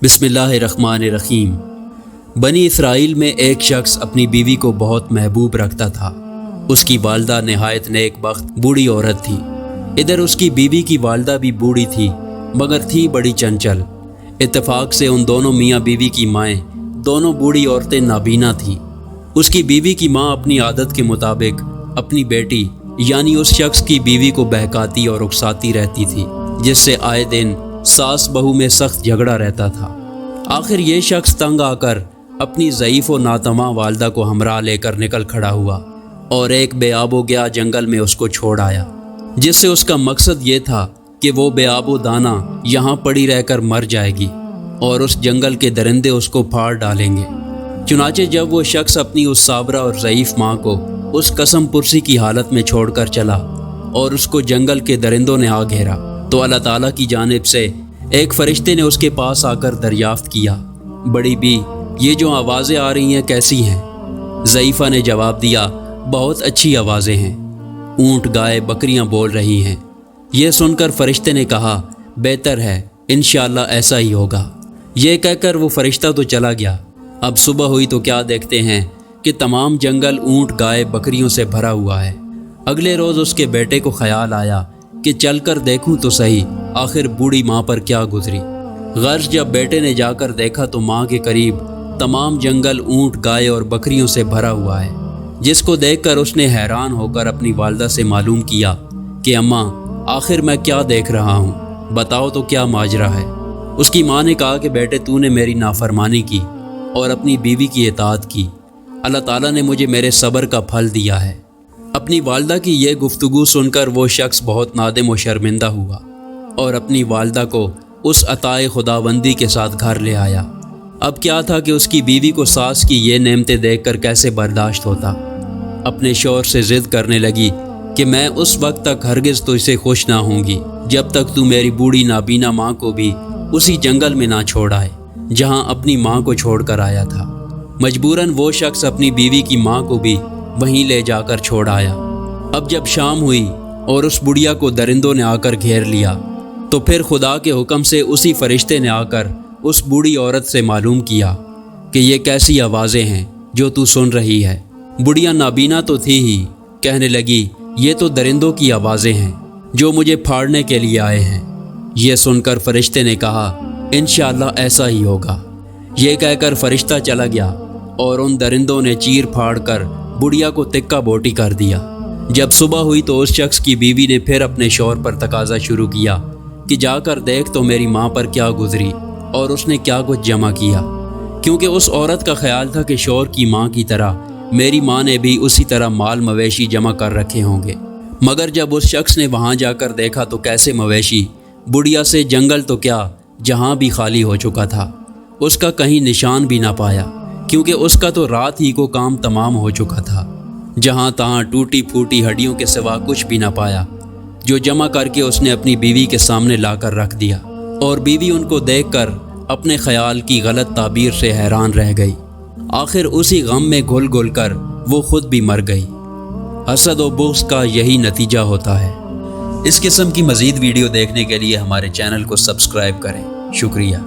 बिस्मिल्लाहिर्रहमानिर्रहीम। बनी इसराइल में एक शख्स अपनी बीवी को बहुत महबूब रखता था। उसकी वालदा नहायत नेक बख्त बूढ़ी औरत थी। इधर उसकी बीवी की वालदा भी बूढ़ी थी, मगर थी बड़ी चंचल। इत्तेफाक से उन दोनों मियाँ बीवी की माएँ दोनों बूढ़ी औरतें नाबीना थीं। उसकी बीवी की माँ अपनी आदत के मुताबिक अपनी बेटी यानी उस शख्स की बीवी को बहकाती और उकसाती रहती थी, जिससे आए दिन सास बहू में सख्त झगड़ा रहता था। आखिर ये शख्स तंग आकर अपनी ज़ईफ़ व नातमा वालदा को हमरा लेकर निकल खड़ा हुआ और एक बेआबो गया जंगल में उसको छोड़ आया, जिससे उसका मकसद ये था कि वो बेआबो दाना यहाँ पड़ी रहकर मर जाएगी और उस जंगल के दरिंदे उसको फाड़ डालेंगे। चुनाचे जब वो शख्स अपनी उस साबरा और ज़ईफ़ माँ को उस कसम पुरसी की हालत में छोड़कर चला और उसको जंगल के दरिंदों ने आ घेरा, तो अल्लाह ताला की जानिब से एक फ़रिश्ते ने उसके पास आकर दरियाफ़्त किया, बड़ी बी, ये जो आवाज़ें आ रही हैं कैसी हैं? ज़ईफ़ा ने जवाब दिया, बहुत अच्छी आवाज़ें हैं, ऊँट गाय बकरियाँ बोल रही हैं। ये सुनकर फ़रिश्ते ने कहा, बेहतर है, इंशाअल्लाह ऐसा ही होगा। ये कहकर वो फ़रिश्ता तो चला गया। अब सुबह हुई तो क्या देखते हैं कि तमाम जंगल ऊँट गाय बकरियों से भरा हुआ है। अगले रोज़ उसके बेटे को ख्याल आया कि चलकर देखूं तो सही आखिर बूढ़ी माँ पर क्या गुजरी। गर्ज जब बेटे ने जाकर देखा तो माँ के करीब तमाम जंगल ऊँट गाय और बकरियों से भरा हुआ है, जिसको देखकर उसने हैरान होकर अपनी वालदा से मालूम किया कि अम्मा, आखिर मैं क्या देख रहा हूँ, बताओ तो क्या माजरा है। उसकी माँ ने कहा कि बेटे, तूने मेरी नाफरमानी की और अपनी बीवी की इताअत की। अल्लाह ताला ने मुझे मेरे सब्र का फल दिया है। अपनी वालदा की ये गुफ्तगू सुनकर वो शख्स बहुत नादिम व शर्मिंदा हुआ और अपनी वालदा को उस अताए खुदाबंदी के साथ घर ले आया। अब क्या था कि उसकी बीवी को सास की ये नेमतें देखकर कैसे बर्दाश्त होता। अपने शौहर से ज़िद करने लगी कि मैं उस वक्त तक हरगिज़ तो इसे खुश ना होंगी जब तक तू मेरी बूढ़ी नाबीना माँ को भी उसी जंगल में ना छोड़ आए जहाँ अपनी माँ को छोड़ कर आया था। मजबूरन वो शख्स अपनी बीवी की माँ को भी वहीं ले जाकर छोड़ आया। अब जब शाम हुई और उस बुढ़िया को दरिंदों ने आकर घेर लिया, तो फिर खुदा के हुक्म से उसी फरिश्ते ने आकर उस बूढ़ी औरत से मालूम किया कि ये कैसी आवाज़ें हैं जो तू सुन रही है। बुढ़िया नाबीना तो थी ही, कहने लगी, ये तो दरिंदों की आवाज़ें हैं जो मुझे फाड़ने के लिए आए हैं। ये सुनकर फरिश्ते ने कहा, इंशाअल्लाह ऐसा ही होगा। ये कहकर फरिश्ता चला गया और उन दरिंदों ने चीर फाड़ कर बुढ़िया को तिक्का बोटी कर दिया। जब सुबह हुई तो उस शख्स की बीवी ने फिर अपने शौहर पर तकाजा शुरू किया कि जाकर देख तो मेरी माँ पर क्या गुजरी और उसने क्या कुछ जमा किया, क्योंकि उस औरत का ख्याल था कि शौहर की माँ की तरह मेरी माँ ने भी उसी तरह माल मवेशी जमा कर रखे होंगे। मगर जब उस शख्स ने वहाँ जाकर देखा तो कैसे मवेशी, बुढ़िया से जंगल तो क्या जहाँ भी खाली हो चुका था, उसका कहीं निशान भी ना पाया, क्योंकि उसका तो रात ही को काम तमाम हो चुका था। जहाँ तहाँ टूटी फूटी हड्डियों के सिवा कुछ भी ना पाया, जो जमा करके उसने अपनी बीवी के सामने लाकर रख दिया। और बीवी उनको देखकर अपने ख्याल की गलत ताबीर से हैरान रह गई। आखिर उसी गम में घुल घुल कर वो खुद भी मर गई। हसद और बुग़्ज़ का यही नतीजा होता है। इस किस्म की मज़ीद वीडियो देखने के लिए हमारे चैनल को सब्सक्राइब करें। शुक्रिया।